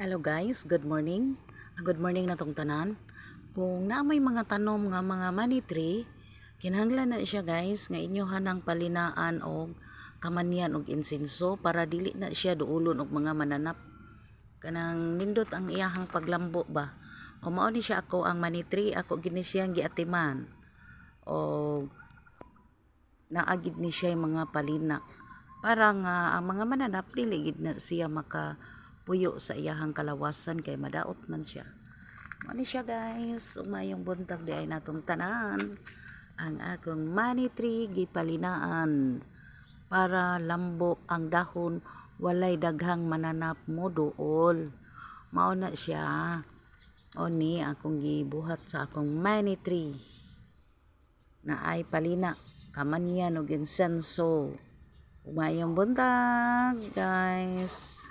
Hello guys, good morning. Good morning na tong tanan. Kung na may mga tanom nga mga money tree, kinahanglan na siya guys nga inyohan ang palinaan og kamanyan og insenso para dili na siya duulon og mga mananap. Kanang nindot ang iyahang paglambo ba. O mao ni siya ako ang money tree, ako gini siyang giatiman. O naagid ni siya yung mga palina para nga ang mga mananap dili gid na siya makapuyo sa iyahang kalawasan kay madaot man siya. Mao ni siya guys, umayong buntag di ay natong tanan ang akong money tree gipalinaan para lambo ang dahon walay daghang mananap mo duol. Mao na siya. O ni akong gibuhat sa akong money tree na ay palina kamanyan og insenso. Umayong buntag guys.